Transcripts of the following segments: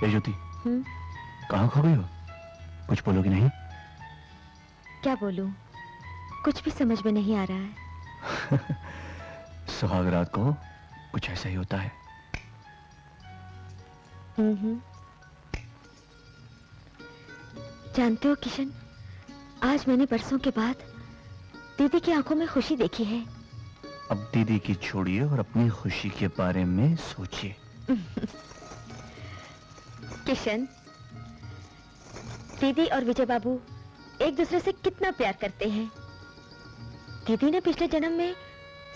ए ज्योति, कहाँ खो गई हो? कुछ बोलोगी नहीं? क्या बोलूं? कुछ भी समझ में नहीं आ रहा है। सुहाग रात को कुछ ऐसा ही होता है। जानते हो किशन, आज मैंने बरसों के बाद दीदी की आंखों में खुशी देखी है। अब दीदी की छोड़िए और अपनी खुशी के बारे में सोचिए। किशन, दीदी और विजय बाबू एक दूसरे से कितना प्यार करते हैं। दीदी ने पिछले जन्म में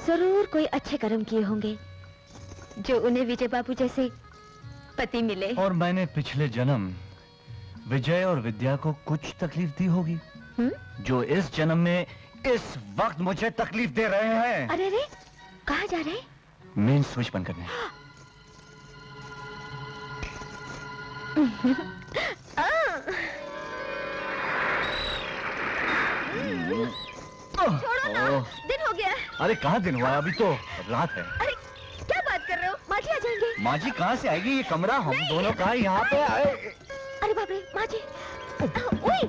जरूर कोई अच्छे कर्म किए होंगे जो उन्हें विजय बाबू जैसे पति मिले। और मैंने पिछले जन्म विजय और विद्या को कुछ तकलीफ दी होगी जो इस जन्म में इस वक्त मुझे तकलीफ दे रहे हैं। अरे रे, कहाँ जा रहे हैं? मेन स्विच बंद करने। छोड़ो ना, दिन हो गया। अरे कहाँ दिन हुआ है? अभी तो रात है। अरे क्या बात कर रहे हो? माँ जी आ जाएंगे। माँ जी कहाँ से आएगी? ये कमरा हम दोनों का यहाँ पे आए। अरे बाप रे, माँ जी। ओए,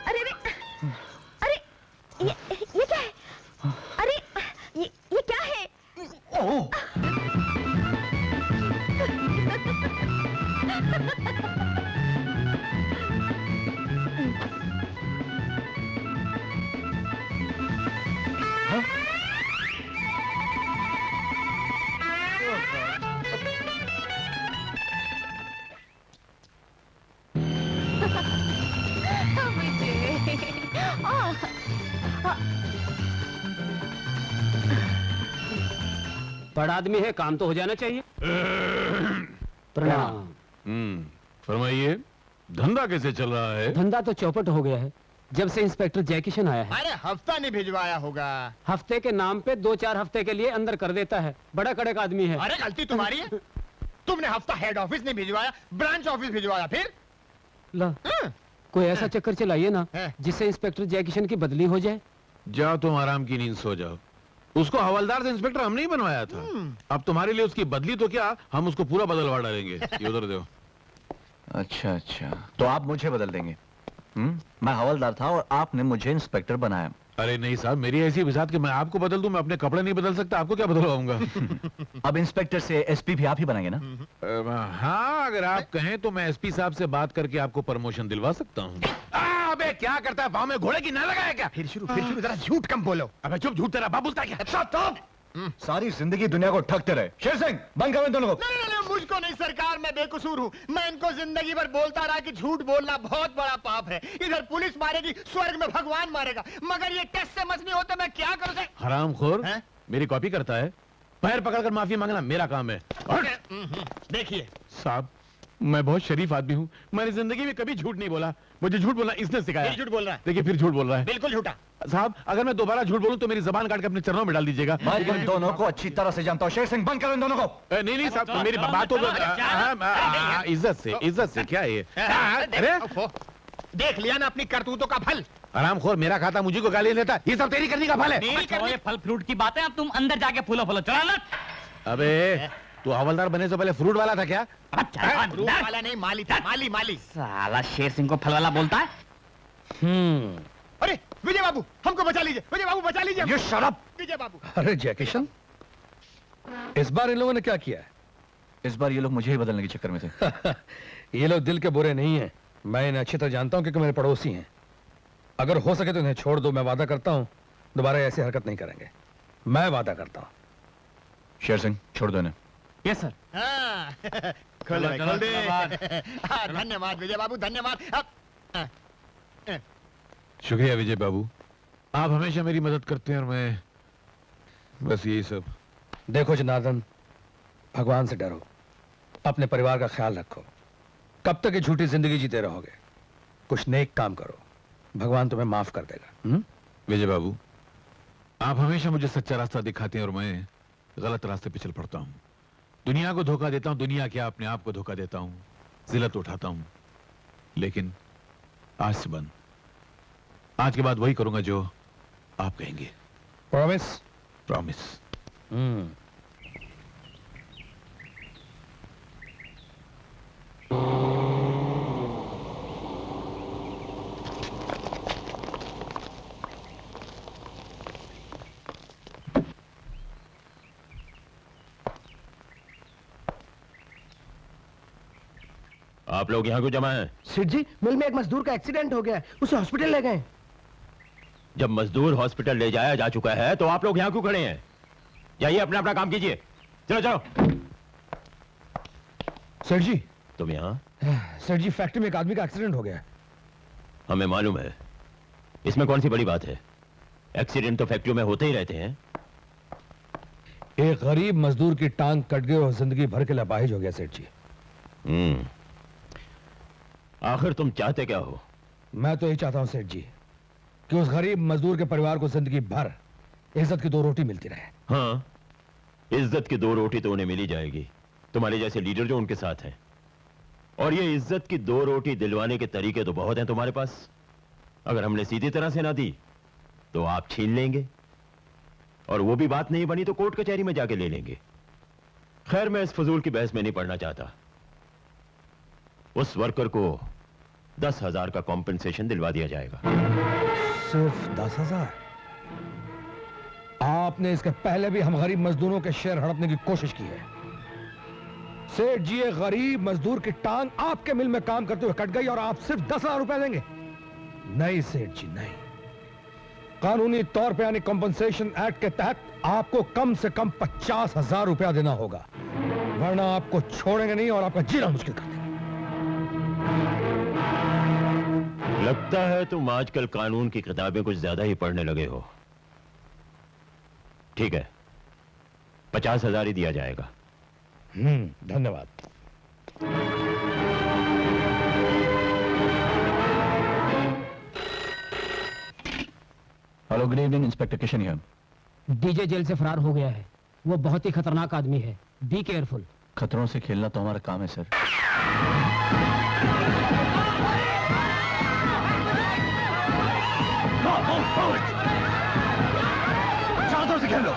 अरे रे, अरे ये क्या है? अरे ये क्या है? ओह, बड़ा आदमी है, काम तो हो जाना चाहिए। प्रणाम। फरमाइए, धंधा कैसे चल रहा है? धंधा तो चौपट हो गया है जब से इंस्पेक्टर जय किशन आया है। अरे हफ्ता नहीं भिजवाया होगा। हफ्ते के नाम पे 2-4 हफ्ते के लिए अंदर कर देता है। बड़ा कड़क आदमी है। अरे गलती तुम्हारी है। तुमने हफ्ता हेड ऑफिस नहीं भिजवाया, ब्रांच ऑफिस भिजवाया। फिर ला, कोई ऐसा चक्कर चलाइए ना जिससे इंस्पेक्टर जय किशन की बदली हो जाए। जाओ तुम आराम की नींद सो जाओ। उसको हवलदार से इंस्पेक्टर हमने ही बनवाया था। अब तुम्हारे लिए उसकी बदली तो क्या, हम उसको पूरा बदलवा डालेंगे। ये उधर दो। अच्छा अच्छा, तो आप मुझे बदल देंगे? मैं हवलदार था और आपने मुझे इंस्पेक्टर बनाया। अरे नहीं साहब, मेरी ऐसी विसात कि मैं आपको बदल दूं। मैं अपने कपड़े नहीं बदल सकता, आपको क्या बदलवाऊंगा? अब इंस्पेक्टर से एसपी भी आप ही बनाएंगे ना? हाँ, अगर आप कहें तो मैं एसपी साहब से बात करके आपको प्रमोशन दिलवा सकता हूँ। अबे क्या करता है, पाँव में घोड़े की ना लगाया क्या? फिर शुरू, जरा झूठ कम बोलो। अबे चुप, झूठ तेरा बाप बोलता है क्या? सारी जिंदगी दुनिया को ठगते रहे। शेर सिंह, बंद करो इन दोनों को। नहीं, मुझको नहीं सरकार, मैं बेकसूर हूँ। मैं इनको जिंदगी भर बोलता रहा कि झूठ बोलना बहुत बड़ा पाप है। इधर पुलिस मारेगी, स्वर्ग में भगवान मारेगा, मगर ये टेस्ट से मस नहीं होता। मैं क्या करूँ? हरामखोर मेरी कॉपी करता है। पैर पकड़कर माफी मांगना मेरा काम है। देखिए साहब, मैं बहुत शरीफ आदमी हूँ। मैंने जिंदगी में कभी झूठ नहीं बोला। मुझे झूठ बोलना इसने सिखाया। झूठ बोल रहा है। देखिए फिर झूठ बोल रहा है। बिल्कुल झूठा। साहब, अगर मैं दोबारा झूठ बोलूं तो मेरी जबान काट के अपने चरणों में डाल दीजिएगा। मैं इन दोनों को अच्छी तरह से जानता हूँ। शेर सिंह, बंद करो इन दोनों को। नहीं साहब, मेरी बात तो इज्जत से क्या है? अरे देख लिया ना अपनी करतूतों का फल। हरामखोर, मेरा खाता मुझे को गाली देता। ये सब तेरी करनी का फल है। फल फ्रूट की बातें, अब तुम अंदर जाके फूलो चला ना। अबे तू हवलदार बने से पहले फ्रूट वाला था क्या? फ्रूट वाला नहीं, माली था। माली। साला शेर सिंह को फल वाला बोलता है। अरे विजय बाबू, हमको बचा लीजिए। विजय बाबू बचा लीजिए। ये शराब। विजय बाबू। अरे जय किशन, इस बार इन लोगों ने क्या किया है? इस बार ये लोग मुझे ही बदलने के चक्कर में थे। ये लोग दिल के बुरे नहीं हैं। मैं इन्हें अच्छी तरह जानता हूं क्योंकि मेरे पड़ोसी हैं। अगर हो सके तो इन्हें छोड़ दो। मैं वादा करता हूं दोबारा ऐसी हरकत नहीं करेंगे। मैं वादा करता हूं। शेर सिंह, छोड़ दो इन्हें। Yes sir. खोल दे। धन्यवाद विजय बाबू, धन्यवाद। शुक्रिया विजय बाबू, आप हमेशा मेरी मदद करते हैं और मैं बस यही सब। देखो जनार्दन, भगवान से डरो, अपने परिवार का ख्याल रखो। कब तक ये झूठी जिंदगी जीते रहोगे? कुछ नेक काम करो, भगवान तुम्हें माफ कर देगा। विजय बाबू, आप हमेशा मुझे सच्चा रास्ता दिखाते हैं और मैं गलत रास्ते पे चल पड़ता हूँ। दुनिया को धोखा देता हूँ, दुनिया क्या अपने आप को धोखा देता हूँ, जिल्लत उठाता हूँ। लेकिन आज से बंद। आज के बाद वही करूंगा जो आप कहेंगे। प्रॉमिस? प्रॉमिस। आप लोग यहाँ क्यों जमा हैं? सेठ जी, मिल में एक मजदूर का एक्सीडेंट हो गया है, उसे हॉस्पिटल ले गए। जब मजदूर हॉस्पिटल ले जाया जा चुका है तो आप लोग यहाँ क्यों खड़े हैं? जाइए अपना अपना काम कीजिए। चलो चलो। सेठ जी, तुम यहाँ? सेठ जी, फैक्ट्री में एक आदमी का एक्सीडेंट हो गया है। हमें मालूम है, इसमें कौन सी बड़ी बात है? एक्सीडेंट तो फैक्ट्रियों में होते ही रहते हैं। एक गरीब मजदूर की टांग कट गई और जिंदगी भर के लिए अपाहिज हो गया सेठ जी। आखिर तुम चाहते क्या हो? मैं तो यही चाहता हूं सेठ जी कि उस गरीब मजदूर के परिवार को जिंदगी भर इज्जत की 2 रोटी मिलती रहे। हाँ, इज्जत की 2 रोटी तो उन्हें मिल ही जाएगी, तुम्हारे जैसे लीडर जो उनके साथ हैं। और ये इज्जत की 2 रोटी दिलवाने के तरीके तो बहुत हैं तुम्हारे पास। अगर हमने सीधी तरह से ना दी तो आप छीन लेंगे, और वो भी बात नहीं बनी तो कोर्ट कचहरी में जाके ले लेंगे। खैर, मैं इस फजूल की बहस में नहीं पड़ना चाहता। उस वर्कर को 10,000 का कॉम्पेंसेशन दिलवा दिया जाएगा। सिर्फ 10,000? आपने इसके पहले भी हम गरीब मजदूरों के शेयर हड़पने की कोशिश की है। सेठ जी, एक गरीब मजदूर की टांग आपके मिल में काम करते हुए कट गई और आप सिर्फ 10,000 रुपए देंगे? नहीं सेठ जी, नहीं। कानूनी तौर पे यानी कॉम्पेंसेशन एक्ट के तहत आपको कम से कम 50,000 रुपया देना होगा, वरना आपको छोड़ेंगे नहीं और आपका जीना मुश्किल कर देंगे। लगता है तुम आजकल कानून की किताबें कुछ ज्यादा ही पढ़ने लगे हो। ठीक है, 50,000 ही दिया जाएगा। धन्यवाद। Hello, good evening, inspector Kishan here. DJ jail से फरार हो गया है। वो बहुत ही खतरनाक आदमी है, बी केयरफुल। खतरों से खेलना तो हमारा काम है सर। चादर से खेल लो।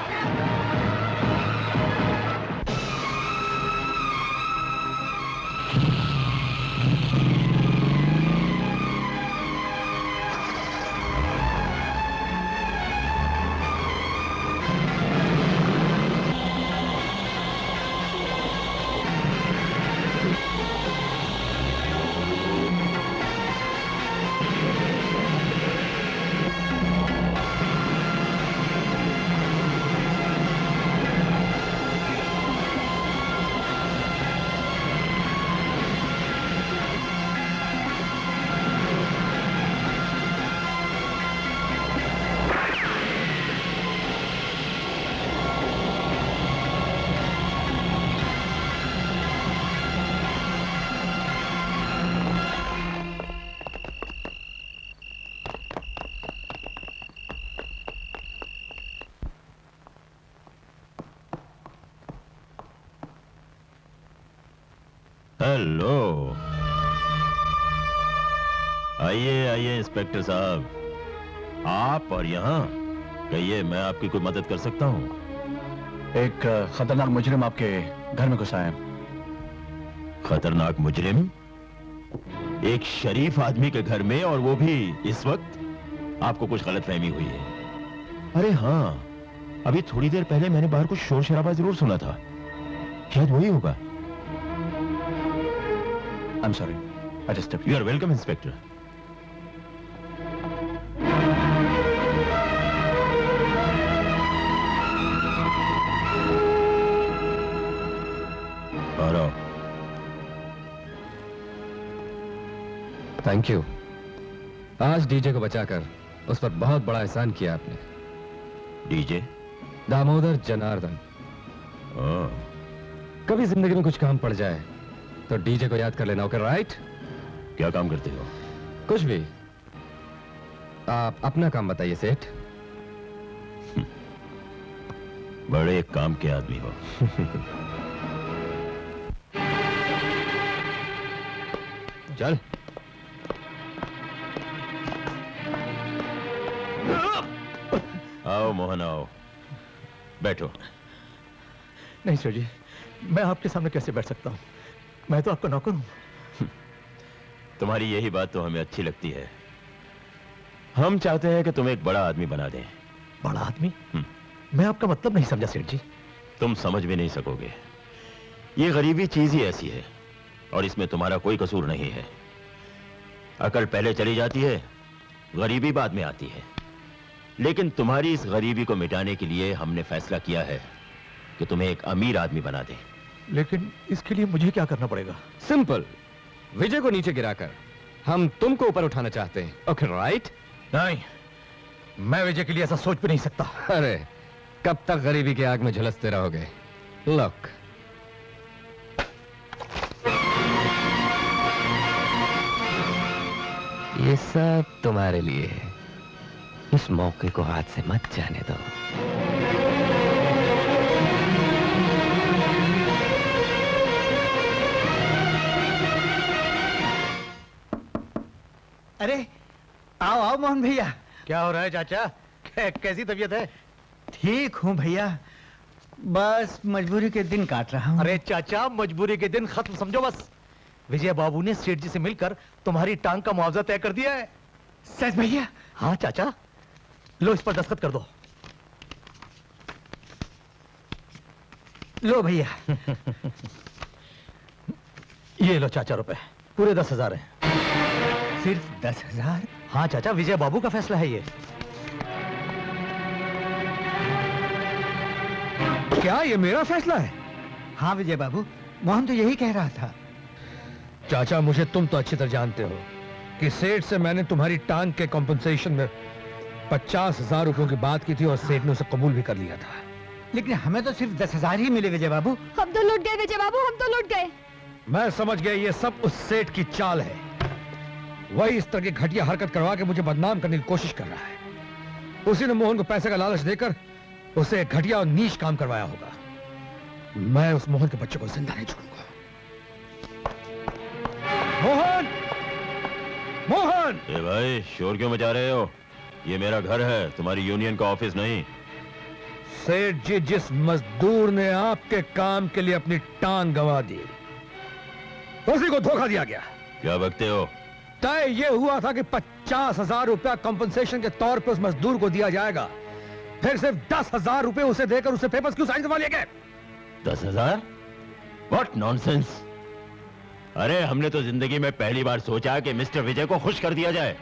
हेलो, आइए आइए इंस्पेक्टर साहब, आप और यहाँ कहिए, मैं आपकी कोई मदद कर सकता हूँ? एक खतरनाक मुजरिम आपके घर में घुसा है। खतरनाक मुजरिम? एक शरीफ आदमी के घर में, और वो भी इस वक्त? आपको कुछ गलतफहमी हुई है। अरे हाँ, अभी थोड़ी देर पहले मैंने बाहर कुछ शोर शराबा जरूर सुना था, शायद वही होगा। I'm sorry, I just stepped. You are welcome, Inspector. Thank you. आज डीजे को बचाकर उस पर बहुत बड़ा एहसान किया आपने। डीजे? दामोदर जनार्दन। कभी जिंदगी में कुछ काम पड़ जाए तो डीजे को याद कर लेना, ओके राइट? क्या काम करते हो? कुछ भी। आप अपना काम बताइए सेठ। बड़े काम के आदमी हो। चल। आओ मोहन, आओ, बैठो। नहीं सर जी, मैं आपके सामने कैसे बैठ सकता हूँ? मैं तो आपका नौकर हूँ। तुम्हारी यही बात तो हमें अच्छी लगती है। हम चाहते हैं कि तुम एक बड़ा आदमी बना दें। बड़ा आदमी? मैं आपका मतलब नहीं समझा सेठ जी। तुम समझ भी नहीं सकोगे। ये गरीबी चीज ही ऐसी है, और इसमें तुम्हारा कोई कसूर नहीं है। अकल पहले चली जाती है, गरीबी बाद में आती है। लेकिन तुम्हारी इस गरीबी को मिटाने के लिए हमने फैसला किया है कि तुम्हें एक अमीर आदमी बना दें। लेकिन इसके लिए मुझे क्या करना पड़ेगा? सिंपल, विजय को नीचे गिराकर हम तुमको ऊपर उठाना चाहते हैं। Okay right? नहीं, मैं विजय के लिए ऐसा सोच भी नहीं सकता। अरे कब तक गरीबी की आग में झुलसते रहोगे? लुक, ये सब तुम्हारे लिए है। इस मौके को हाथ से मत जाने दो। अरे आओ आओ मोहन भैया। क्या हो रहा है चाचा? कैसी तबीयत है? ठीक हूँ भैया, बस मजबूरी के दिन काट रहा हूँ। अरे चाचा, मजबूरी के दिन खत्म समझो बस। विजय बाबू ने सेठ जी से मिलकर तुम्हारी टांग का मुआवजा तय कर दिया है। सच भैया? हाँ चाचा, लो इस पर दस्तखत कर दो। लो भैया। ये लो चाचा रुपए, पूरे 10,000 हैं। सिर्फ 10,000? हाँ चाचा, विजय बाबू का फैसला है ये। क्या ये मेरा फैसला है? हाँ विजय बाबू, मोहन तो यही कह रहा था। चाचा, मुझे तुम तो अच्छी तरह जानते हो कि सेठ से मैंने तुम्हारी टांग के कॉम्पनसेशन में 50,000 रुपयों की बात की थी और सेठ ने उसे कबूल भी कर लिया था। लेकिन हमें तो सिर्फ 10,000 ही मिले विजय बाबू। हम तो लूट गए विजय बाबू, हम तो लूट गए। मैं समझ गया, ये सब उस सेठ की चाल है। वही इस तरह की घटिया हरकत करवा के मुझे बदनाम करने की कोशिश कर रहा है। उसी ने मोहन को पैसे का लालच देकर उसे घटिया और नीच काम करवाया होगा। मैं उस मोहन के बच्चे को जिंदा नहीं छोड़ूंगा। मोहन! मोहन! ए भाई, शोर क्यों मचा रहे हो? ये मेरा घर है, तुम्हारी यूनियन का ऑफिस नहीं। सेठ जी, जिस मजदूर ने आपके काम के लिए अपनी टांग गंवा दी, उसी को धोखा दिया गया। क्या बकते हो? तय ये हुआ था कि 50,000 रुपया कंपनसेशन के तौर पे उस मजदूर को दिया जाएगा। फिर सिर्फ 10,000 रुपए उसे देकर उसे पेपर्स क्यों साइन करवा लिए गए? 10,000? What nonsense! अरे हमने तो जिंदगी में पहली बार सोचा कि मिस्टर विजय को खुश कर दिया जाए,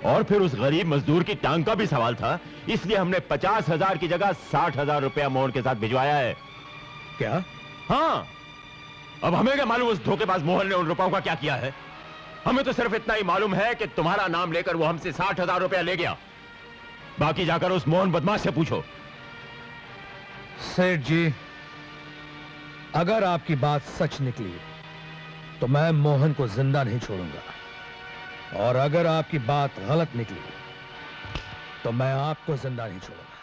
और फिर उस गरीब मजदूर की टांग का भी सवाल था, इसलिए हमने 50,000 की जगह 60,000 रुपया मोहन के साथ भिजवाया है। क्या? हाँ, अब हमें क्या मालूम उस धोखेबाज मोहन ने उन रुपयों का क्या किया है। हमें तो सिर्फ इतना ही मालूम है कि तुम्हारा नाम लेकर वो हमसे 60,000 रुपया ले गया। बाकी जाकर उस मोहन बदमाश से पूछो। सेठ जी, अगर आपकी बात सच निकली तो मैं मोहन को जिंदा नहीं छोड़ूंगा, और अगर आपकी बात गलत निकली तो मैं आपको जिंदा नहीं छोड़ूंगा।